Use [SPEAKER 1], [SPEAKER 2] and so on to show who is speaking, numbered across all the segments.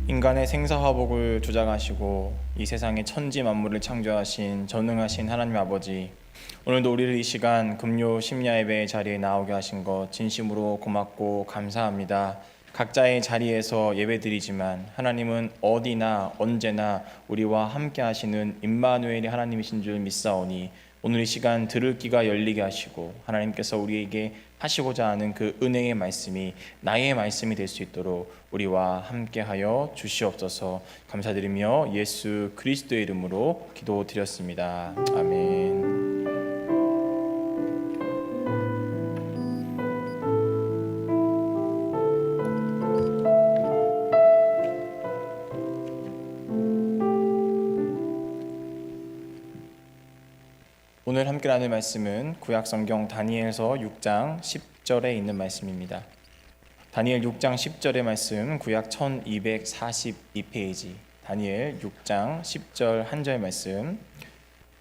[SPEAKER 1] 인간의 생사화복을 조작하시고 이 세상의 천지 만물을 창조하신 전능하신 하나님 아버지, 오늘도 우리를 이 시간 금요 심야 예배 자리에 나오게 하신 것 진심으로 고맙고 감사합니다. 각자의 자리에서 예배드리지만 하나님은 어디나 언제나 우리와 함께 하시는 임마누엘이 하나님이신 줄 믿사오니 오늘 이 시간 들을 귀가 열리게 하시고 하나님께서 우리에게 하시고자 하는 그 은혜의 말씀이 나의 말씀이 될 수 있도록 우리와 함께하여 주시옵소서. 감사드리며 예수 그리스도의 이름으로 기도드렸습니다. 아멘. 오늘 함께 나눌 말씀은 구약성경 다니엘서 6장 10절에 있는 말씀입니다. 다니엘 6장 10절의 말씀, 구약 1242페이지 다니엘 6장 10절 한 절 말씀,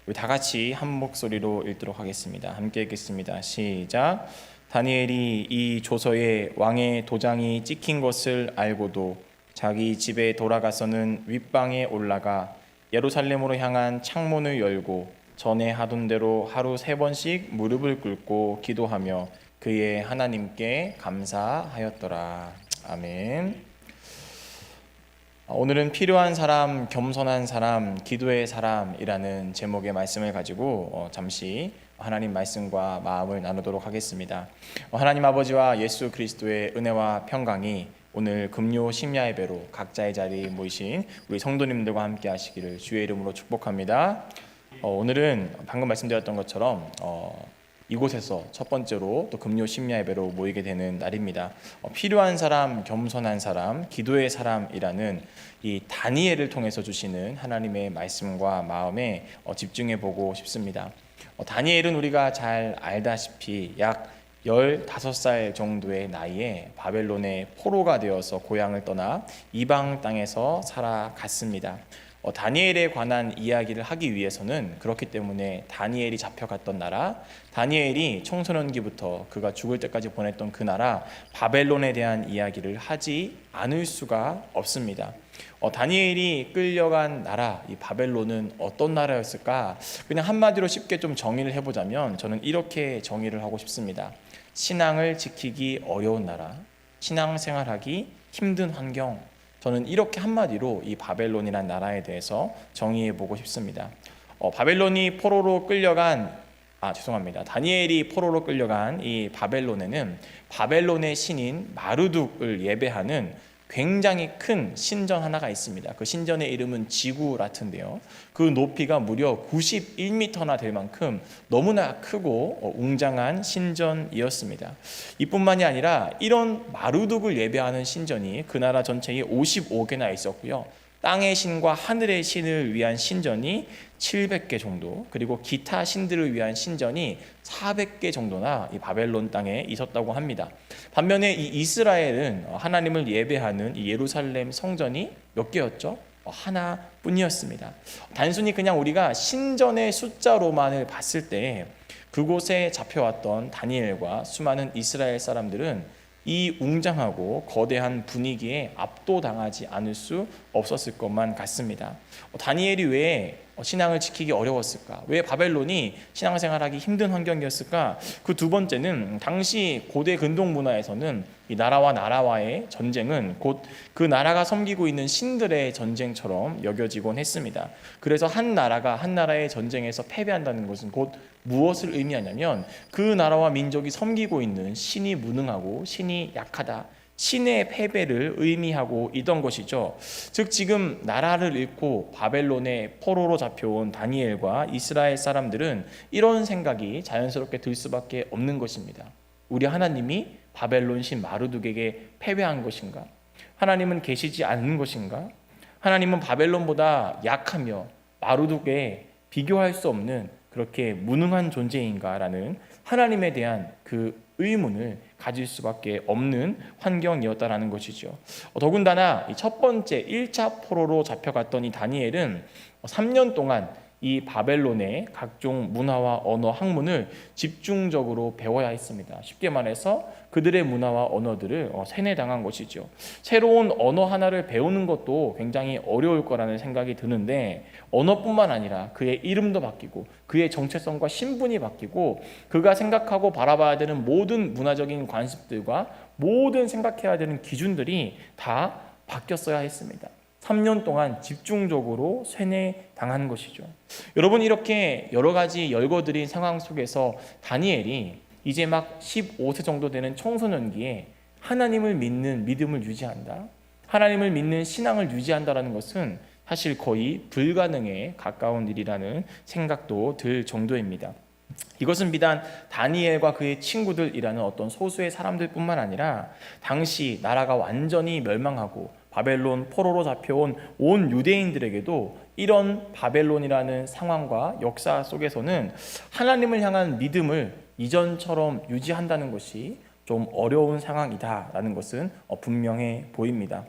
[SPEAKER 1] 우리 다 같이 한 목소리로 읽도록 하겠습니다. 함께 읽겠습니다. 시작. 다니엘이 이 조서에 왕의 도장이 찍힌 것을 알고도 자기 집에 돌아가서는 윗방에 올라가 예루살렘으로 향한 창문을 열고 전에 하던 대로 하루 3번씩 무릎을 꿇고 기도하며 그의 하나님께 감사하였더라. 아멘. 오늘은 필요한 사람, 겸손한 사람, 기도의 사람이라는 제목의 말씀을 가지고 잠시 하나님 말씀과 마음을 나누도록 하겠습니다. 하나님 아버지와 예수 그리스도의 은혜와 평강이 오늘 금요 심야 예배로 각자의 자리에 모이신 우리 성도님들과 함께 하시기를 주의 이름으로 축복합니다. 오늘은 방금 말씀드렸던 것처럼 이곳에서 첫 번째로 또 금요 심야 예배로 모이게 되는 날입니다. 필요한 사람, 겸손한 사람, 기도의 사람이라는 이 다니엘을 통해서 주시는 하나님의 말씀과 마음에 집중해 보고 싶습니다. 다니엘은 우리가 잘 알다시피 약 15살 정도의 나이에 바벨론의 포로가 되어서 고향을 떠나 이방 땅에서 살아갔습니다. 다니엘에 관한 이야기를 하기 위해서는 그렇기 때문에 다니엘이 잡혀갔던 나라, 다니엘이 청소년기부터 그가 죽을 때까지 보냈던 그 나라 바벨론에 대한 이야기를 하지 않을 수가 없습니다. 다니엘이 끌려간 나라, 이 바벨론은 어떤 나라였을까? 그냥 한마디로 쉽게 좀 정의를 해보자면 저는 이렇게 정의를 하고 싶습니다. 신앙을 지키기 어려운 나라, 신앙생활하기 힘든 환경, 저는 이렇게 한마디로 이 바벨론이란 나라에 대해서 정의해 보고 싶습니다. 바벨론이 포로로 끌려간 다니엘이 포로로 끌려간 이 바벨론에는 바벨론의 신인 마르둑을 예배하는 굉장히 큰 신전 하나가 있습니다. 그 신전의 이름은 지구라트인데요. 그 높이가 무려 91m나 될 만큼 너무나 크고 웅장한 신전이었습니다. 이뿐만이 아니라 이런 마르둑을 예배하는 신전이 그 나라 전체에 55개나 있었고요. 땅의 신과 하늘의 신을 위한 신전이 700개 정도, 그리고 기타 신들을 위한 신전이 400개 정도나 이 바벨론 땅에 있었다고 합니다. 반면에 이 이스라엘은 하나님을 예배하는 이 예루살렘 성전이 몇 개였죠? 하나뿐이었습니다. 단순히 그냥 우리가 신전의 숫자로만을 봤을 때 그곳에 잡혀왔던 다니엘과 수많은 이스라엘 사람들은 이 웅장하고 거대한 분위기에 압도당하지 않을 수 없었을 것만 같습니다. 다니엘이 왜 신앙을 지키기 어려웠을까? 왜 바벨론이 신앙생활하기 힘든 환경이었을까? 그 두 번째는 당시 고대 근동 문화에서는 이 나라와 나라와의 전쟁은 곧 그 나라가 섬기고 있는 신들의 전쟁처럼 여겨지곤 했습니다. 그래서 한 나라가 한 나라의 전쟁에서 패배한다는 것은 곧 무엇을 의미하냐면 그 나라와 민족이 섬기고 있는 신이 무능하고 신이 약하다, 신의 패배를 의미하고 있던 것이죠. 즉 지금 나라를 잃고 바벨론의 포로로 잡혀온 다니엘과 이스라엘 사람들은 이런 생각이 자연스럽게 들 수밖에 없는 것입니다. 우리 하나님이 바벨론 신 마르둑에게 패배한 것인가? 하나님은 계시지 않는 것인가? 하나님은 바벨론보다 약하며 마르둑에 비교할 수 없는 그렇게 무능한 존재인가라는 하나님에 대한 그 의문을 가질 수밖에 없는 환경이었다라는 것이죠. 더군다나 첫 번째 1차 포로로 잡혀갔던 이 다니엘은 3년 동안 이 바벨론의 각종 문화와 언어, 학문을 집중적으로 배워야 했습니다. 쉽게 말해서 그들의 문화와 언어들을 세뇌당한 것이죠. 새로운 언어 하나를 배우는 것도 굉장히 어려울 거라는 생각이 드는데, 언어뿐만 아니라 그의 이름도 바뀌고 그의 정체성과 신분이 바뀌고 그가 생각하고 바라봐야 되는 모든 문화적인 관습들과 모든 생각해야 되는 기준들이 다 바뀌었어야 했습니다. 3년 동안 집중적으로 세뇌당한 것이죠. 여러분, 이렇게 여러 가지 열거드린 상황 속에서 다니엘이 이제 막 15세 정도 되는 청소년기에 하나님을 믿는 믿음을 유지한다, 하나님을 믿는 신앙을 유지한다라는 것은 사실 거의 불가능에 가까운 일이라는 생각도 들 정도입니다. 이것은 비단 다니엘과 그의 친구들이라는 어떤 소수의 사람들뿐만 아니라 당시 나라가 완전히 멸망하고 바벨론 포로로 잡혀온 온 유대인들에게도 이런 바벨론이라는 상황과 역사 속에서는 하나님을 향한 믿음을 이전처럼 유지한다는 것이 좀 어려운 상황이다라는 것은 분명해 보입니다.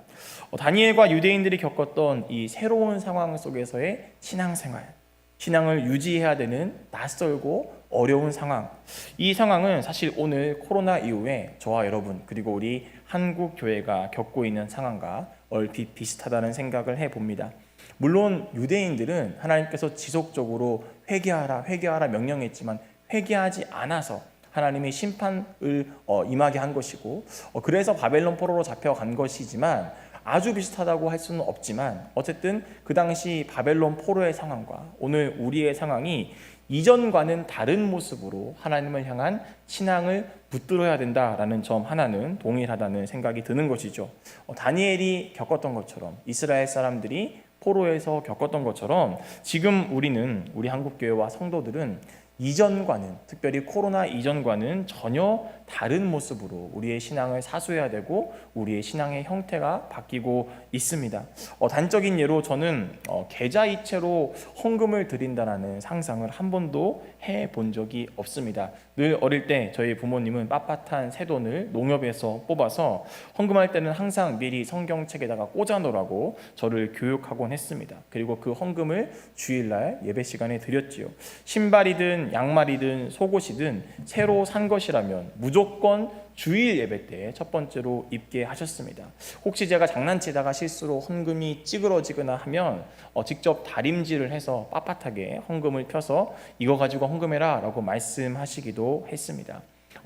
[SPEAKER 1] 다니엘과 유대인들이 겪었던 이 새로운 상황 속에서의 신앙생활, 신앙을 유지해야 되는 낯설고 어려운 상황, 이 상황은 사실 오늘 코로나 이후에 저와 여러분 그리고 우리 한국 교회가 겪고 있는 상황과 얼핏 비슷하다는 생각을 해봅니다. 물론 유대인들은 하나님께서 지속적으로 회개하라 명령했지만 회개하지 않아서 하나님의 심판을 임하게 한 것이고, 그래서 바벨론 포로로 잡혀간 것이지만 아주 비슷하다고 할 수는 없지만 어쨌든 그 당시 바벨론 포로의 상황과 오늘 우리의 상황이 이전과는 다른 모습으로 하나님을 향한 신앙을 붙들어야 된다라는 점 하나는 동일하다는 생각이 드는 것이죠. 다니엘이 겪었던 것처럼, 이스라엘 사람들이 포로에서 겪었던 것처럼 지금 우리 한국교회와 성도들은 이전과는, 특별히 코로나 이전과는 전혀 다른 모습으로 우리의 신앙을 사수해야 되고 우리의 신앙의 형태가 바뀌고 있습니다. 단적인 예로 저는 계좌이체로 헌금을 드린다라는 상상을 한 번도 해본 적이 없습니다. 늘 어릴 때 저희 부모님은 빳빳한 새돈을 농협에서 뽑아서 헌금할 때는 항상 미리 성경책에다가 꽂아놓으라고 저를 교육하곤 했습니다. 그리고 그 헌금을 주일날 예배 시간에 드렸지요. 신발이든 양말이든 속옷이든 새로 산 것이라면 무조건 주일 예배 때 첫 번째로 입게 하셨습니다. 혹시 제가 장난치다가 실수로 헌금이 찌그러지거나 하면 직접 다림질을 해서 빳빳하게 헌금을 펴서 이거 가지고 헌금해라 라고 말씀하시기도 했습니다.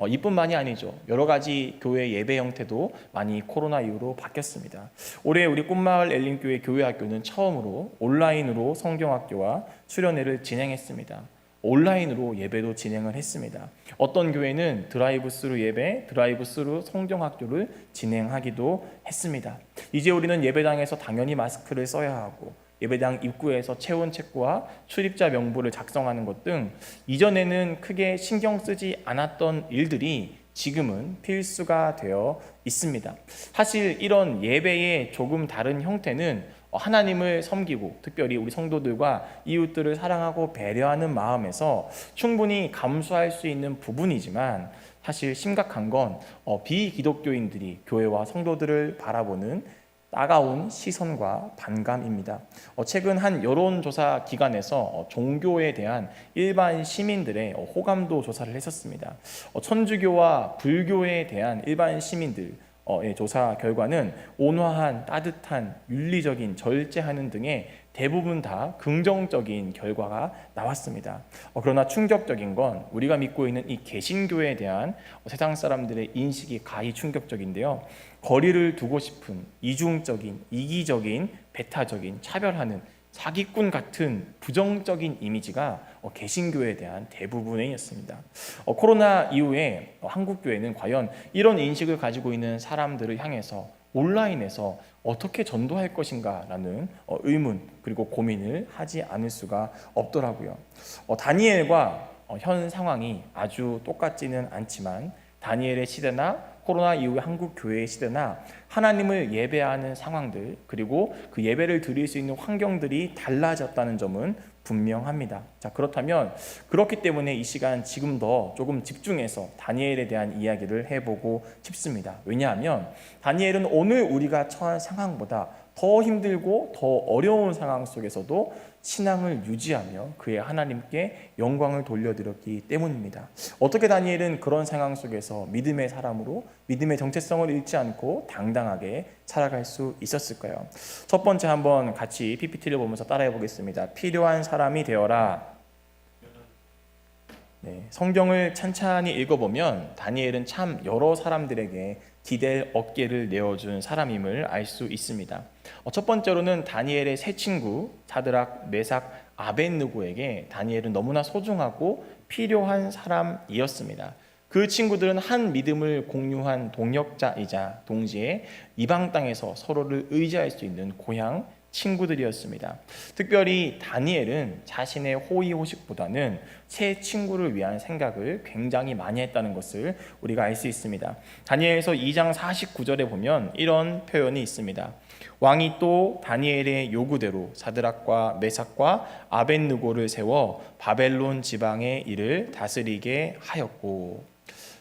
[SPEAKER 1] 이뿐만이 아니죠. 여러 가지 교회 예배 형태도 많이 코로나 이후로 바뀌었습니다. 올해 우리 꿈마을 엘림교회 교회학교는 처음으로 온라인으로 성경학교와 수련회를 진행했습니다. 온라인으로 예배도 진행을 했습니다. 어떤 교회는 드라이브 스루 예배, 드라이브 스루 성경학교를 진행하기도 했습니다. 이제 우리는 예배당에서 당연히 마스크를 써야 하고 예배당 입구에서 체온 체크와 출입자 명부를 작성하는 것 등 이전에는 크게 신경 쓰지 않았던 일들이 지금은 필수가 되어 있습니다. 사실 이런 예배의 조금 다른 형태는 하나님을 섬기고 특별히 우리 성도들과 이웃들을 사랑하고 배려하는 마음에서 충분히 감수할 수 있는 부분이지만 사실 심각한 건 비기독교인들이 교회와 성도들을 바라보는 따가운 시선과 반감입니다. 최근 한 여론조사 기관에서 종교에 대한 일반 시민들의 호감도 조사를 했었습니다. 천주교와 불교에 대한 일반 시민들 조사 결과는 온화한, 따뜻한, 윤리적인, 절제하는 등의 대부분 다 긍정적인 결과가 나왔습니다. 그러나 충격적인 건 우리가 믿고 있는 이 개신교에 대한 세상 사람들의 인식이 가히 충격적인데요. 거리를 두고 싶은 이중적인, 이기적인, 배타적인, 차별하는 사기꾼 같은 부정적인 이미지가 개신교에 대한 대부분이었습니다. 코로나 이후에 한국교회는 과연 이런 인식을 가지고 있는 사람들을 향해서 온라인에서 어떻게 전도할 것인가라는 의문 그리고 고민을 하지 않을 수가 없더라고요. 다니엘과 현 상황이 아주 똑같지는 않지만 다니엘의 시대나 코로나 이후의 한국 교회의 시대나 하나님을 예배하는 상황들 그리고 그 예배를 드릴 수 있는 환경들이 달라졌다는 점은 분명합니다. 자, 그렇다면 그렇기 때문에 이 시간 지금 더 조금 집중해서 다니엘에 대한 이야기를 해보고 싶습니다. 왜냐하면 다니엘은 오늘 우리가 처한 상황보다 더 힘들고 더 어려운 상황 속에서도 신앙을 유지하며 그의 하나님께 영광을 돌려드렸기 때문입니다. 어떻게 다니엘은 그런 상황 속에서 믿음의 사람으로 믿음의 정체성을 잃지 않고 당당하게 살아갈 수 있었을까요? 첫 번째 한번 같이 PPT를 보면서 따라해 보겠습니다. 필요한 사람이 되어라. 네, 성경을 찬찬히 읽어보면 다니엘은 참 여러 사람들에게 기댈 어깨를 내어준 사람임을 알 수 있습니다. 첫 번째로는 다니엘의 세 친구 사드락, 메삭, 아벳느고에게 다니엘은 너무나 소중하고 필요한 사람이었습니다. 그 친구들은 한 믿음을 공유한 동역자이자 동시에 이방 땅에서 서로를 의지할 수 있는 고향 친구들이었습니다. 특별히 다니엘은 자신의 호의호식보다는 새 친구를 위한 생각을 굉장히 많이 했다는 것을 우리가 알 수 있습니다. 다니엘서 2장 49절에 보면 이런 표현이 있습니다. 왕이 또 다니엘의 요구대로 사드락과 메삭과 아벳느고를 세워 바벨론 지방의 일을 다스리게 하였고,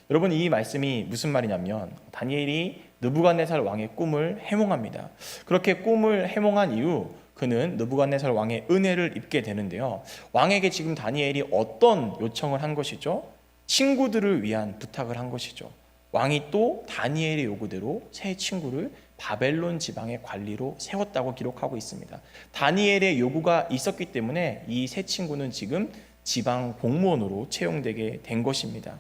[SPEAKER 1] 여러분 이 말씀이 무슨 말이냐면 다니엘이 느부갓네살 왕의 꿈을 해몽합니다. 그렇게 꿈을 해몽한 이후 그는 느부갓네살 왕의 은혜를 입게 되는데요. 왕에게 지금 다니엘이 어떤 요청을 한 것이죠? 친구들을 위한 부탁을 한 것이죠. 왕이 또 다니엘의 요구대로 새 친구를 바벨론 지방의 관리로 세웠다고 기록하고 있습니다. 다니엘의 요구가 있었기 때문에 이 새 친구는 지금 지방 공무원으로 채용되게 된 것입니다.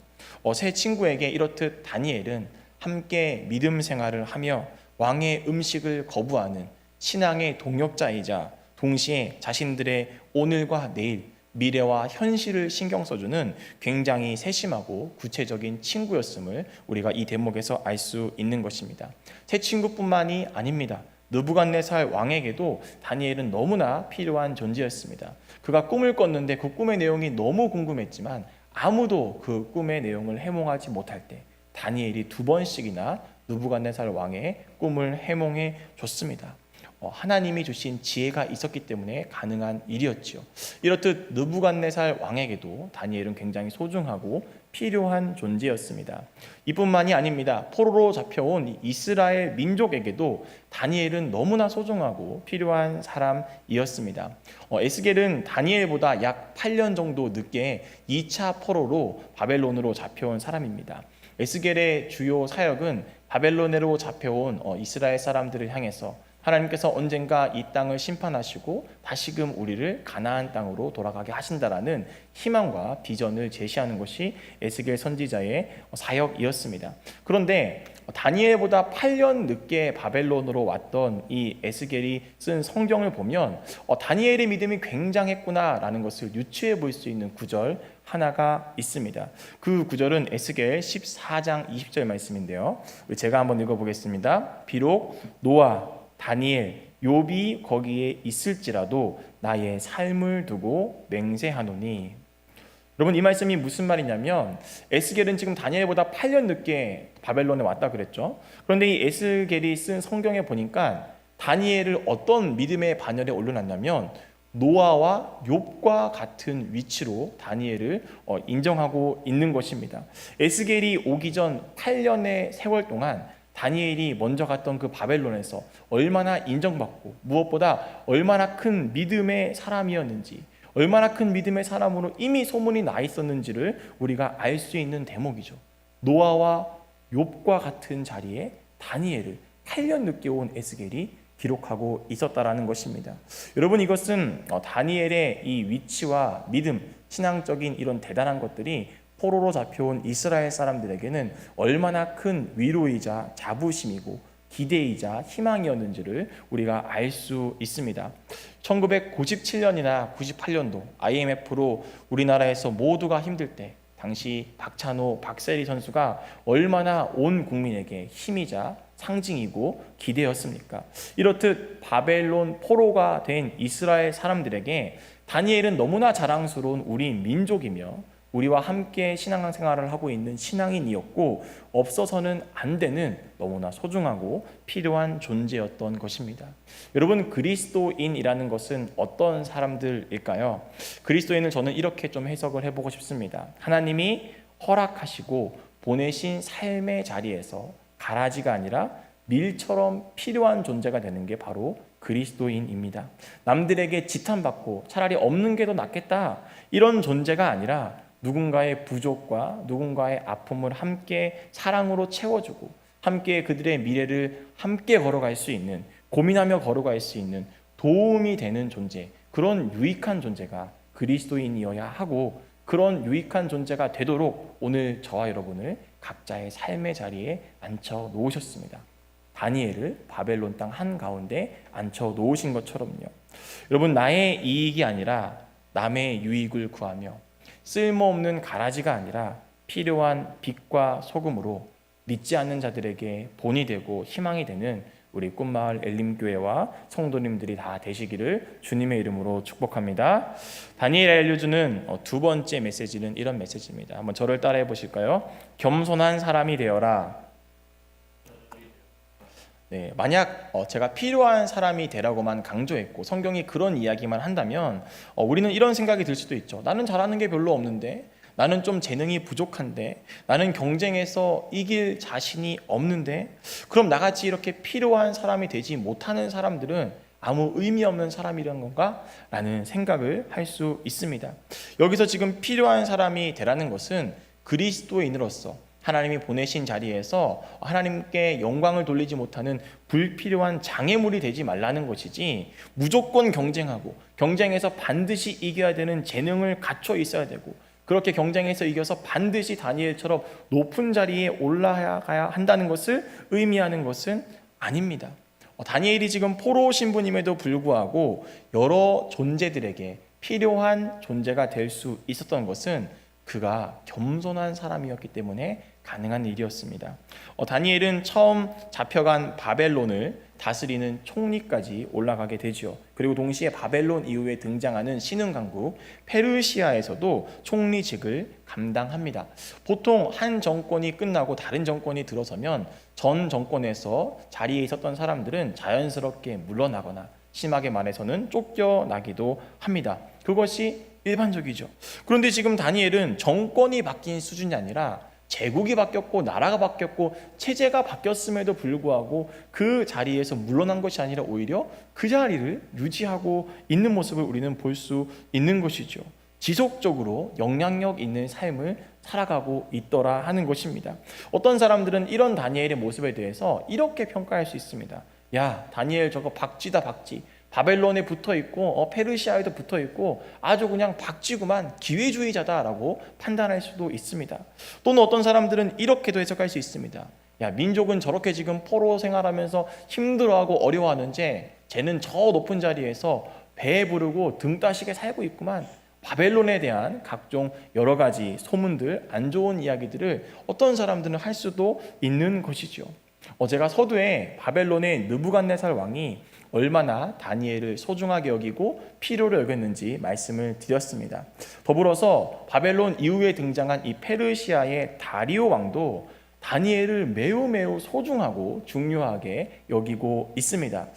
[SPEAKER 1] 새 친구에게 이렇듯 다니엘은 함께 믿음 생활을 하며 왕의 음식을 거부하는 신앙의 동역자이자 동시에 자신들의 오늘과 내일, 미래와 현실을 신경 써주는 굉장히 세심하고 구체적인 친구였음을 우리가 이 대목에서 알 수 있는 것입니다. 새 친구뿐만이 아닙니다. 느부갓네살 왕에게도 다니엘은 너무나 필요한 존재였습니다. 그가 꿈을 꿨는데 그 꿈의 내용이 너무 궁금했지만 아무도 그 꿈의 내용을 해몽하지 못할 때 다니엘이 2번씩이나 느부갓네살 왕의 꿈을 해몽해 줬습니다. 하나님이 주신 지혜가 있었기 때문에 가능한 일이었지요. 이렇듯 느부갓네살 왕에게도 다니엘은 굉장히 소중하고 필요한 존재였습니다. 이뿐만이 아닙니다. 포로로 잡혀온 이스라엘 민족에게도 다니엘은 너무나 소중하고 필요한 사람이었습니다. 에스겔은 다니엘보다 약 8년 정도 늦게 2차 포로로 바벨론으로 잡혀온 사람입니다. 에스겔의 주요 사역은 바벨론으로 잡혀온 이스라엘 사람들을 향해서 하나님께서 언젠가 이 땅을 심판하시고 다시금 우리를 가나안 땅으로 돌아가게 하신다라는 희망과 비전을 제시하는 것이 에스겔 선지자의 사역이었습니다. 그런데 다니엘보다 8년 늦게 바벨론으로 왔던 이 에스겔이 쓴 성경을 보면 다니엘의 믿음이 굉장했구나라는 것을 유추해 볼 수 있는 구절 하나가 있습니다. 그 구절은 에스겔 14장 20절 말씀인데요. 제가 한번 읽어보겠습니다. 비록 노아, 다니엘, 욥이 거기에 있을지라도 나의 삶을 두고 맹세하노니. 여러분 이 말씀이 무슨 말이냐면 에스겔은 지금 다니엘보다 8년 늦게 바벨론에 왔다 그랬죠. 그런데 이 에스겔이 쓴 성경에 보니까 다니엘을 어떤 믿음의 반열에 올려놨냐면 노아와 욥과 같은 위치로 다니엘을 인정하고 있는 것입니다. 에스겔이 오기 전 8년의 세월 동안 다니엘이 먼저 갔던 그 바벨론에서 얼마나 인정받고 무엇보다 얼마나 큰 믿음의 사람이었는지, 얼마나 큰 믿음의 사람으로 이미 소문이 나 있었는지를 우리가 알 수 있는 대목이죠. 노아와 욥과 같은 자리에 다니엘을 8년 늦게 온 에스겔이 기록하고 있었다라는 것입니다. 여러분 이것은 다니엘의 이 위치와 믿음, 신앙적인 이런 대단한 것들이 포로로 잡혀온 이스라엘 사람들에게는 얼마나 큰 위로이자 자부심이고 기대이자 희망이었는지를 우리가 알 수 있습니다. 1997년이나 98년도 IMF로 우리나라에서 모두가 힘들 때 당시 박찬호, 박세리 선수가 얼마나 온 국민에게 힘이자 상징이고 기대였습니까? 이렇듯 바벨론 포로가 된 이스라엘 사람들에게 다니엘은 너무나 자랑스러운 우리 민족이며 우리와 함께 신앙생활을 하고 있는 신앙인이었고 없어서는 안 되는 너무나 소중하고 필요한 존재였던 것입니다. 여러분 그리스도인이라는 것은 어떤 사람들일까요? 그리스도인을 저는 이렇게 좀 해석을 해보고 싶습니다. 하나님이 허락하시고 보내신 삶의 자리에서 가라지가 아니라 밀처럼 필요한 존재가 되는 게 바로 그리스도인입니다. 남들에게 지탄받고 차라리 없는 게 더 낫겠다, 이런 존재가 아니라 누군가의 부족과 누군가의 아픔을 함께 사랑으로 채워주고 함께 그들의 미래를 함께 걸어갈 수 있는, 고민하며 걸어갈 수 있는 도움이 되는 존재, 그런 유익한 존재가 그리스도인이어야 하고, 그런 유익한 존재가 되도록 오늘 저와 여러분을 각자의 삶의 자리에 앉혀 놓으셨습니다. 다니엘을 바벨론 땅 한가운데 앉혀 놓으신 것처럼요. 여러분, 나의 이익이 아니라 남의 유익을 구하며 쓸모없는 가라지가 아니라 필요한 빛과 소금으로 믿지 않는 자들에게 본이 되고 희망이 되는 우리 꿈마을 엘림교회와 성도님들이 다 되시기를 주님의 이름으로 축복합니다. 다니엘이 알려주는 두 번째 메시지는 이런 메시지입니다. 한번 저를 따라해 보실까요? 겸손한 사람이 되어라. 네, 만약 제가 필요한 사람이 되라고만 강조했고 성경이 그런 이야기만 한다면 우리는 이런 생각이 들 수도 있죠. 나는 잘하는 게 별로 없는데, 나는 좀 재능이 부족한데, 나는 경쟁에서 이길 자신이 없는데, 그럼 나같이 이렇게 필요한 사람이 되지 못하는 사람들은 아무 의미 없는 사람이란 건가? 라는 생각을 할 수 있습니다. 여기서 지금 필요한 사람이 되라는 것은 그리스도인으로서 하나님이 보내신 자리에서 하나님께 영광을 돌리지 못하는 불필요한 장애물이 되지 말라는 것이지, 무조건 경쟁하고 경쟁에서 반드시 이겨야 되는 재능을 갖춰 있어야 되고, 그렇게 경쟁에서 이겨서 반드시 다니엘처럼 높은 자리에 올라가야 한다는 것을 의미하는 것은 아닙니다. 다니엘이 지금 포로 신부님에도 불구하고 여러 존재들에게 필요한 존재가 될 수 있었던 것은 그가 겸손한 사람이었기 때문에 가능한 일이었습니다. 다니엘은 처음 잡혀간 바벨론을 다스리는 총리까지 올라가게 되죠. 그리고 동시에 바벨론 이후에 등장하는 신흥강국 페르시아에서도 총리직을 감당합니다. 보통 한 정권이 끝나고 다른 정권이 들어서면 전 정권에서 자리에 있었던 사람들은 자연스럽게 물러나거나 심하게 말해서는 쫓겨나기도 합니다. 그것이 일반적이죠. 그런데 지금 다니엘은 정권이 바뀐 수준이 아니라 제국이 바뀌었고 나라가 바뀌었고 체제가 바뀌었음에도 불구하고 그 자리에서 물러난 것이 아니라 오히려 그 자리를 유지하고 있는 모습을 우리는 볼 수 있는 것이죠. 지속적으로 영향력 있는 삶을 살아가고 있더라 하는 것입니다. 어떤 사람들은 이런 다니엘의 모습에 대해서 이렇게 평가할 수 있습니다. 야, 다니엘 저거 박쥐다, 박쥐. 바벨론에 붙어있고 페르시아에도 붙어있고 아주 그냥 박쥐구만, 기회주의자다라고 판단할 수도 있습니다. 또는 어떤 사람들은 이렇게도 해석할 수 있습니다. 야, 민족은 저렇게 지금 포로 생활하면서 힘들어하고 어려워하는데 쟤는 저 높은 자리에서 배 부르고 등 따시게 살고 있구만. 바벨론에 대한 각종 여러 가지 소문들, 안 좋은 이야기들을 어떤 사람들은 할 수도 있는 것이죠. 제가 서두에 바벨론의 느부갓네살 왕이 얼마나 다니엘을 소중하게 여기고 필요로 여겼는지 말씀을 드렸습니다. 더불어서 바벨론 이후에 등장한 이 페르시아의 다리오 왕도 다니엘을 매우 소중하고 중요하게 여기고 있습니다.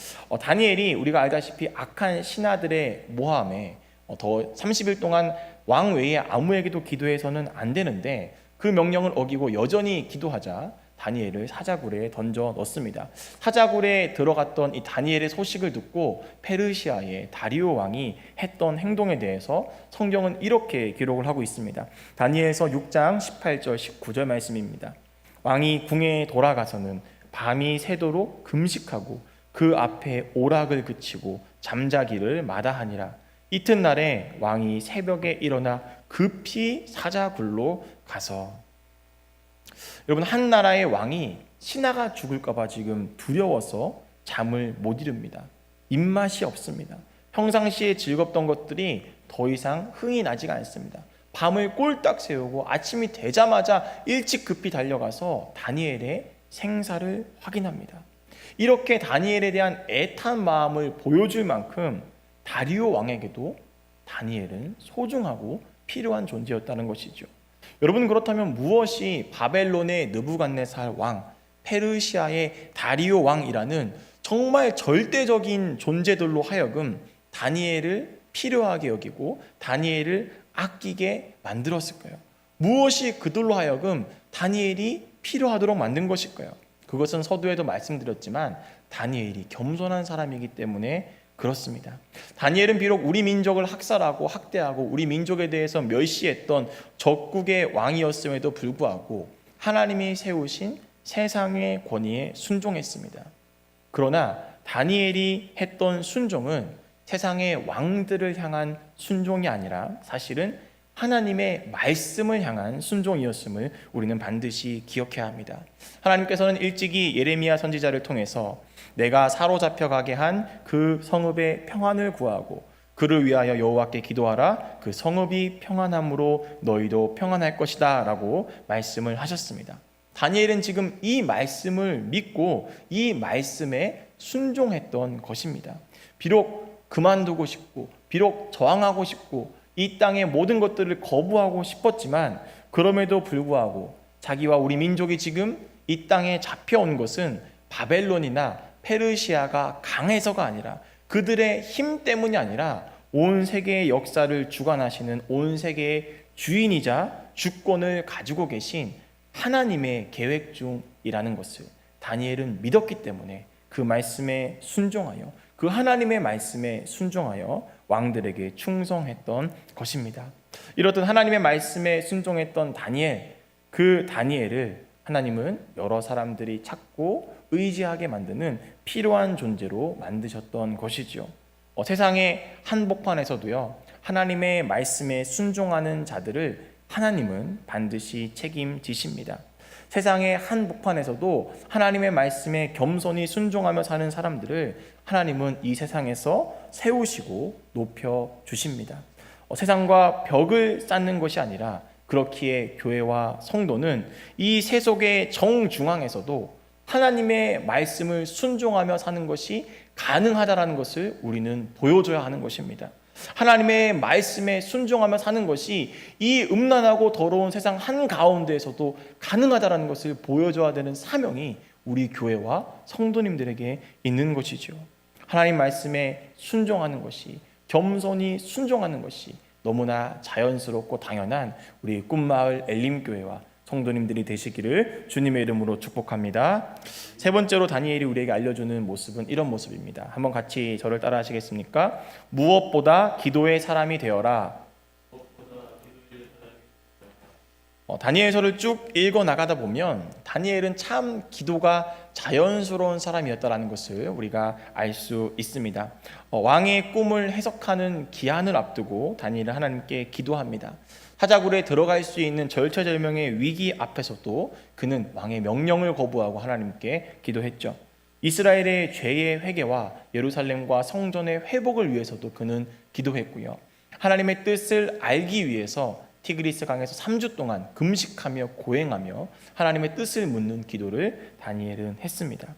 [SPEAKER 1] 다니엘이 우리가 알다시피 악한 신하들의 모함에 더 30일 동안 왕 외에 아무에게도 기도해서는 안 되는데, 그 명령을 어기고 여전히 기도하자 다니엘을 사자굴에 던져 넣습니다. 사자굴에 들어갔던 이 다니엘의 소식을 듣고 페르시아의 다리오 왕이 했던 행동에 대해서 성경은 이렇게 기록을 하고 있습니다. 다니엘서 6장 18절 19절 말씀입니다. 왕이 궁에 돌아가서는 밤이 새도록 금식하고 그 앞에 오락을 그치고 잠자기를 마다하니라. 이튿날에 왕이 새벽에 일어나 급히 사자굴로 가서, 여러분, 한 나라의 왕이 신하가 죽을까봐 지금 두려워서 잠을 못 이룹니다. 입맛이 없습니다. 평상시에 즐겁던 것들이 더 이상 흥이 나지가 않습니다. 밤을 꼴딱 새우고 아침이 되자마자 일찍 급히 달려가서 다니엘의 생사를 확인합니다. 이렇게 다니엘에 대한 애탄 마음을 보여줄 만큼 다리오 왕에게도 다니엘은 소중하고 필요한 존재였다는 것이죠. 여러분, 그렇다면 무엇이 바벨론의 느부갓네살 왕, 페르시아의 다리오 왕이라는 정말 절대적인 존재들로 하여금 다니엘을 필요하게 여기고 다니엘을 아끼게 만들었을까요? 무엇이 그들로 하여금 다니엘이 필요하도록 만든 것일까요? 그것은 서두에도 말씀드렸지만 다니엘이 겸손한 사람이기 때문에 그렇습니다. 다니엘은 비록 우리 민족을 학살하고 학대하고 우리 민족에 대해서 멸시했던 적국의 왕이었음에도 불구하고 하나님이 세우신 세상의 권위에 순종했습니다. 그러나 다니엘이 했던 순종은 세상의 왕들을 향한 순종이 아니라 사실은 하나님의 말씀을 향한 순종이었음을 우리는 반드시 기억해야 합니다. 하나님께서는 일찍이 예레미야 선지자를 통해서 내가 사로잡혀가게 한 그 성읍의 평안을 구하고 그를 위하여 여호와께 기도하라, 그 성읍이 평안함으로 너희도 평안할 것이다 라고 말씀을 하셨습니다. 다니엘은 지금 이 말씀을 믿고 이 말씀에 순종했던 것입니다. 비록 그만두고 싶고 비록 저항하고 싶고 이 땅의 모든 것들을 거부하고 싶었지만 그럼에도 불구하고 자기와 우리 민족이 지금 이 땅에 잡혀온 것은 바벨론이나 페르시아가 강해서가 아니라 그들의 힘 때문이 아니라 온 세계의 역사를 주관하시는 온 세계의 주인이자 주권을 가지고 계신 하나님의 계획 중이라는 것을 다니엘은 믿었기 때문에 그 말씀에 순종하여 그 하나님의 말씀에 순종하여 왕들에게 충성했던 것입니다. 이렇듯 하나님의 말씀에 순종했던 다니엘, 그 다니엘을 하나님은 여러 사람들이 찾고 의지하게 만드는 필요한 존재로 만드셨던 것이죠. 세상의 한복판에서도요, 하나님의 말씀에 순종하는 자들을 하나님은 반드시 책임지십니다. 세상의 한복판에서도 하나님의 말씀에 겸손히 순종하며 사는 사람들을 하나님은 이 세상에서 세우시고 높여주십니다. 세상과 벽을 쌓는 것이 아니라 그렇기에 교회와 성도는 이 세속의 정중앙에서도 하나님의 말씀을 순종하며 사는 것이 가능하다라는 것을 우리는 보여줘야 하는 것입니다. 하나님의 말씀에 순종하며 사는 것이 이 음란하고 더러운 세상 한가운데에서도 가능하다라는 것을 보여줘야 되는 사명이 우리 교회와 성도님들에게 있는 것이죠. 하나님 말씀에 순종하는 것이, 겸손히 순종하는 것이 너무나 자연스럽고 당연한 우리 꿈마을 엘림교회와 성도님들이 되시기를 주님의 이름으로 축복합니다. 세 번째로 다니엘이 우리에게 알려주는 모습은 이런 모습입니다. 한번 같이 저를 따라 하시겠습니까? 무엇보다 기도의 사람이 되어라. 다니엘서를 쭉 읽어 나가다 보면 다니엘은 참 기도가 자연스러운 사람이었다는 것을 우리가 알 수 있습니다. 왕의 꿈을 해석하는 기한을 앞두고 다니엘은 하나님께 기도합니다. 사자굴에 들어갈 수 있는 절체절명의 위기 앞에서도 그는 왕의 명령을 거부하고 하나님께 기도했죠. 이스라엘의 죄의 회개와 예루살렘과 성전의 회복을 위해서도 그는 기도했고요. 하나님의 뜻을 알기 위해서 티그리스 강에서 3주 동안 금식하며 고행하며 하나님의 뜻을 묻는 기도를 다니엘은 했습니다.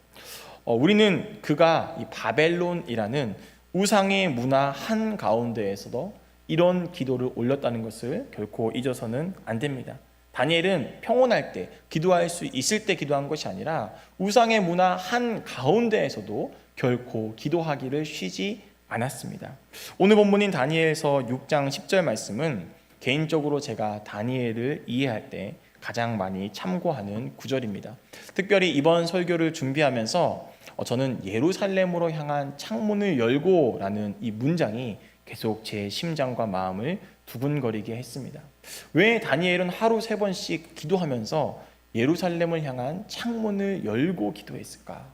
[SPEAKER 1] 우리는 그가 이 바벨론이라는 우상의 문화 한가운데에서도 이런 기도를 올렸다는 것을 결코 잊어서는 안 됩니다. 다니엘은 평온할 때, 기도할 수 있을 때 기도한 것이 아니라 우상의 문화 한가운데에서도 결코 기도하기를 쉬지 않았습니다. 오늘 본문인 다니엘서 6장 10절 말씀은 개인적으로 제가 다니엘을 이해할 때 가장 많이 참고하는 구절입니다. 특별히 이번 설교를 준비하면서 저는 예루살렘으로 향한 창문을 열고 라는 이 문장이 계속 제 심장과 마음을 두근거리게 했습니다. 왜 다니엘은 하루 3번씩 기도하면서 예루살렘을 향한 창문을 열고 기도했을까?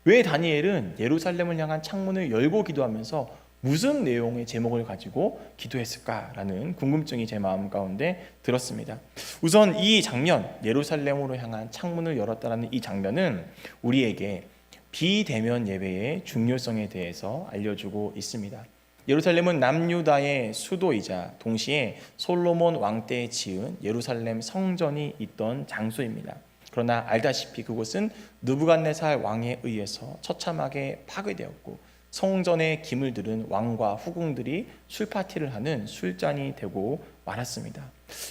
[SPEAKER 1] 왜 다니엘은 예루살렘을 향한 창문을 열고 기도하면서 무슨 내용의 제목을 가지고 기도했을까라는 궁금증이 제 마음 가운데 들었습니다. 우선 이 장면, 예루살렘으로 향한 창문을 열었다라는 이 장면은 우리에게 비대면 예배의 중요성에 대해서 알려주고 있습니다. 예루살렘은 남유다의 수도이자 동시에 솔로몬 왕 때에 지은 예루살렘 성전이 있던 장소입니다. 그러나 알다시피 그곳은 느부갓네살 왕에 의해서 처참하게 파괴되었고 성전의 기물 들은 왕과 후궁들이 술파티를 하는 술잔이 되고 말았습니다.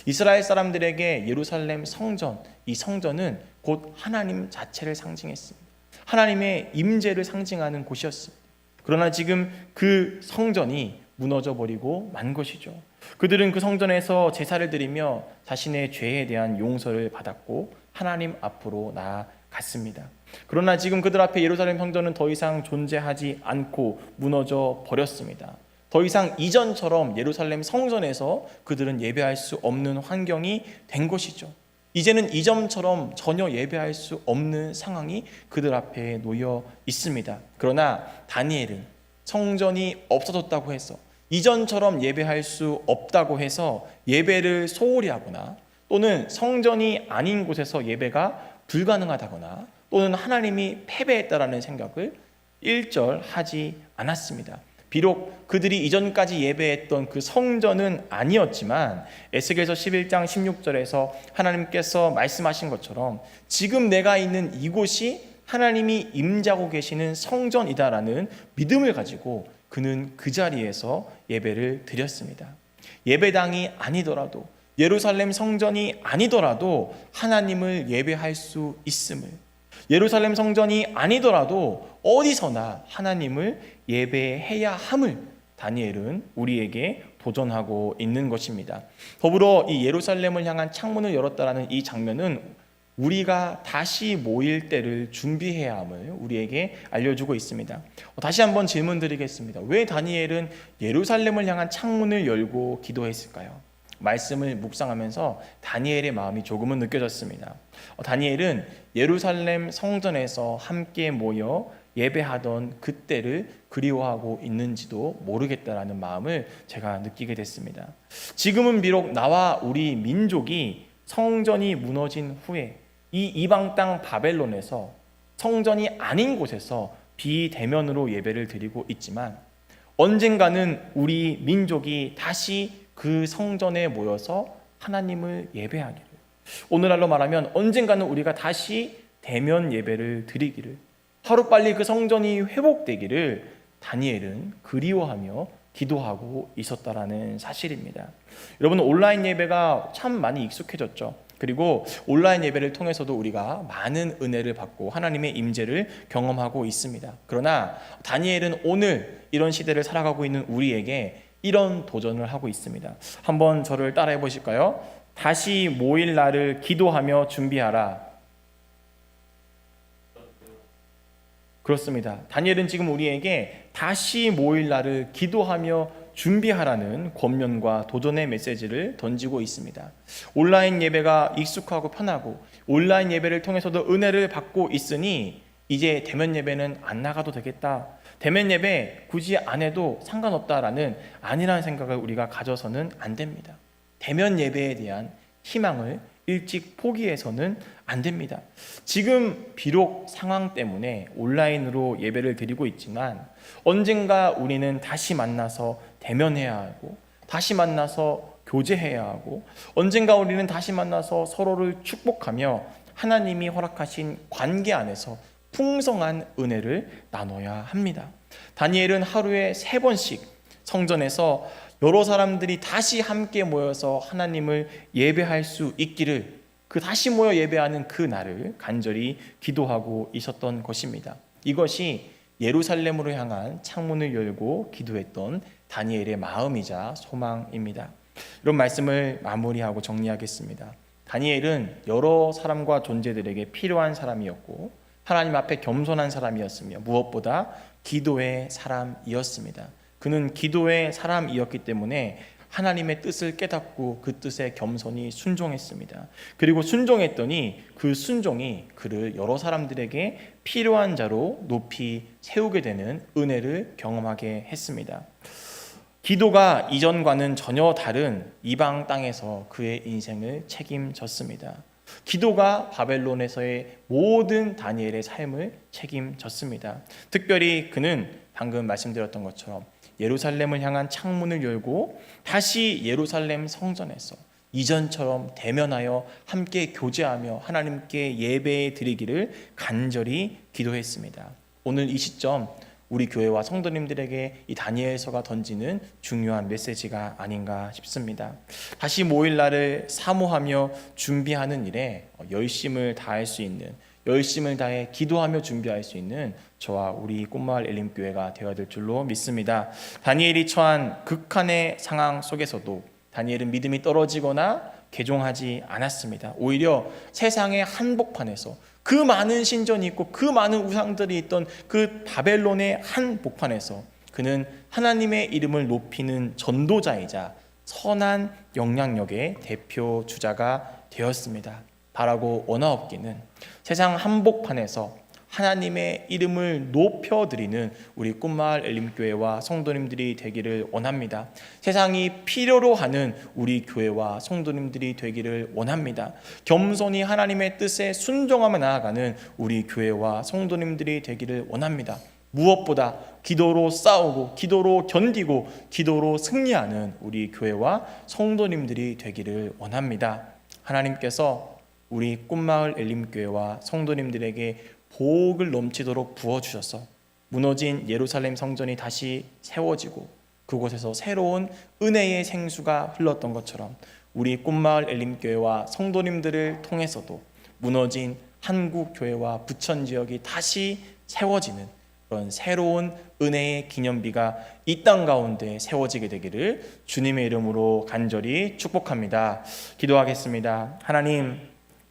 [SPEAKER 1] 이스라엘 사람들에게 예루살렘 성전, 이 성전은 곧 하나님 자체를 상징했습니다. 하나님의 임재를 상징하는 곳이었습니다. 그러나 지금 그 성전이 무너져 버리고 만 것이죠. 그들은 그 성전에서 제사를 드리며 자신의 죄에 대한 용서를 받았고 하나님 앞으로 같습니다. 그러나 지금 그들 앞에 예루살렘 성전은 더 이상 존재하지 않고 무너져 버렸습니다. 더 이상 이전처럼 예루살렘 성전에서 그들은 예배할 수 없는 환경이 된 것이죠. 이제는 이전처럼 전혀 예배할 수 없는 상황이 그들 앞에 놓여 있습니다. 그러나 다니엘은 성전이 없어졌다고 해서, 이전처럼 예배할 수 없다고 해서 예배를 소홀히 하거나, 또는 성전이 아닌 곳에서 예배가 불가능하다거나, 또는 하나님이 패배했다라는 생각을 일절하지 않았습니다. 비록 그들이 이전까지 예배했던 그 성전은 아니었지만 에스겔서 11장 16절에서 하나님께서 말씀하신 것처럼 지금 내가 있는 이곳이 하나님이 임재하고 계시는 성전이다라는 믿음을 가지고 그는 그 자리에서 예배를 드렸습니다. 예배당이 아니더라도, 예루살렘 성전이 아니더라도 하나님을 예배할 수 있음을, 예루살렘 성전이 아니더라도 어디서나 하나님을 예배해야 함을 다니엘은 우리에게 도전하고 있는 것입니다. 더불어 이 예루살렘을 향한 창문을 열었다라는 이 장면은 우리가 다시 모일 때를 준비해야 함을 우리에게 알려주고 있습니다. 다시 한번 질문 드리겠습니다. 왜 다니엘은 예루살렘을 향한 창문을 열고 기도했을까요? 말씀을 묵상하면서 다니엘의 마음이 조금은 느껴졌습니다. 다니엘은 예루살렘 성전에서 함께 모여 예배하던 그때를 그리워하고 있는지도 모르겠다라는 마음을 제가 느끼게 됐습니다. 지금은 비록 나와 우리 민족이 성전이 무너진 후에 이 이방 땅 바벨론에서 성전이 아닌 곳에서 비대면으로 예배를 드리고 있지만, 언젠가는 우리 민족이 다시 그 성전에 모여서 하나님을 예배하기를, 오늘날로 말하면 언젠가는 우리가 다시 대면 예배를 드리기를, 하루빨리 그 성전이 회복되기를 다니엘은 그리워하며 기도하고 있었다라는 사실입니다. 여러분, 온라인 예배가 참 많이 익숙해졌죠. 그리고 온라인 예배를 통해서도 우리가 많은 은혜를 받고 하나님의 임재를 경험하고 있습니다. 그러나 다니엘은 오늘 이런 시대를 살아가고 있는 우리에게 이런 도전을 하고 있습니다. 한번 저를 따라해 보실까요? 다시 모일 날을 기도하며 준비하라. 그렇습니다. 다니엘은 지금 우리에게 다시 모일 날을 기도하며 준비하라는 권면과 도전의 메시지를 던지고 있습니다. 온라인 예배가 익숙하고 편하고 온라인 예배를 통해서도 은혜를 받고 있으니 이제 대면 예배는 안 나가도 되겠다, 대면 예배 굳이 안 해도 상관없다라는 아니라는 생각을 우리가 가져서는 안 됩니다. 대면 예배에 대한 희망을 일찍 포기해서는 안 됩니다. 지금 비록 상황 때문에 온라인으로 예배를 드리고 있지만 언젠가 우리는 다시 만나서 대면해야 하고, 다시 만나서 교제해야 하고, 언젠가 우리는 다시 만나서 서로를 축복하며 하나님이 허락하신 관계 안에서 풍성한 은혜를 나눠야 합니다. 다니엘은 하루에 3번씩 성전에서 여러 사람들이 다시 함께 모여서 하나님을 예배할 수 있기를, 그 다시 모여 예배하는 그 날을 간절히 기도하고 있었던 것입니다. 이것이 예루살렘으로 향한 창문을 열고 기도했던 다니엘의 마음이자 소망입니다. 이런 말씀을 마무리하고 정리하겠습니다. 다니엘은 여러 사람과 존재들에게 필요한 사람이었고 하나님 앞에 겸손한 사람이었으며 무엇보다 기도의 사람이었습니다. 그는 기도의 사람이었기 때문에 하나님의 뜻을 깨닫고 그 뜻에 겸손히 순종했습니다. 그리고 순종했더니 그 순종이 그를 여러 사람들에게 필요한 자로 높이 세우게 되는 은혜를 경험하게 했습니다. 기도가 이전과는 전혀 다른 이방 땅에서 그의 인생을 책임졌습니다. 기도가 바벨론에서의 모든 다니엘의 삶을 책임졌습니다. 특별히 그는 방금 말씀드렸던 것처럼 예루살렘을 향한 창문을 열고 다시 예루살렘 성전에서 이전처럼 대면하여 함께 교제하며 하나님께 예배 드리기를 간절히 기도했습니다. 오늘 이 시점 우리 교회와 성도님들에게 이 다니엘서가 던지는 중요한 메시지가 아닌가 싶습니다. 다시 모일 날을 사모하며 준비하는 일에 열심을 다할 수 있는, 열심을 다해 기도하며 준비할 수 있는 저와 우리 꽃마을 엘림교회가 되어야 될 줄로 믿습니다. 다니엘이 처한 극한의 상황 속에서도 다니엘은 믿음이 떨어지거나 개종하지 않았습니다. 오히려 세상의 한복판에서 그 많은 신전이 있고 그 많은 우상들이 있던 그 바벨론의 한 복판에서 그는 하나님의 이름을 높이는 전도자이자 선한 영향력의 대표 주자가 되었습니다. 바라고 원하옵기는 세상 한복판에서 하나님의 이름을 높여드리는 우리 꿈마을 엘림교회와 성도님들이 되기를 원합니다. 세상이 필요로 하는 우리 교회와 성도님들이 되기를 원합니다. 겸손히 하나님의 뜻에 순종하며 나아가는 우리 교회와 성도님들이 되기를 원합니다. 무엇보다 기도로 싸우고 기도로 견디고 기도로 승리하는 우리 교회와 성도님들이 되기를 원합니다. 하나님께서 우리 꿈마을 엘림교회와 성도님들에게 복을 넘치도록 부어주셔서 무너진 예루살렘 성전이 다시 세워지고 그곳에서 새로운 은혜의 생수가 흘렀던 것처럼 우리 꿈마을 엘림교회와 성도님들을 통해서도 무너진 한국교회와 부천지역이 다시 세워지는 그런 새로운 은혜의 기념비가 이 땅 가운데 세워지게 되기를 주님의 이름으로 간절히 축복합니다. 기도하겠습니다. 하나님,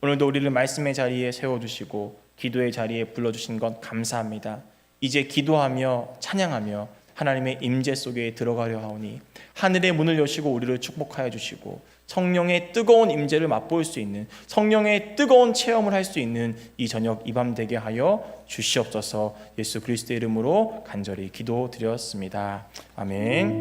[SPEAKER 1] 오늘도 우리를 말씀의 자리에 세워주시고 기도의 자리에 불러주신 것 감사합니다. 이제 기도하며 찬양하며 하나님의 임재 속에 들어가려 하오니 하늘의 문을 여시고 우리를 축복하여 주시고 성령의 뜨거운 임재를 맛볼 수 있는, 성령의 뜨거운 체험을 할 수 있는 이 저녁 이 밤 되게 하여 주시옵소서. 예수 그리스도의 이름으로 간절히 기도드렸습니다. 아멘.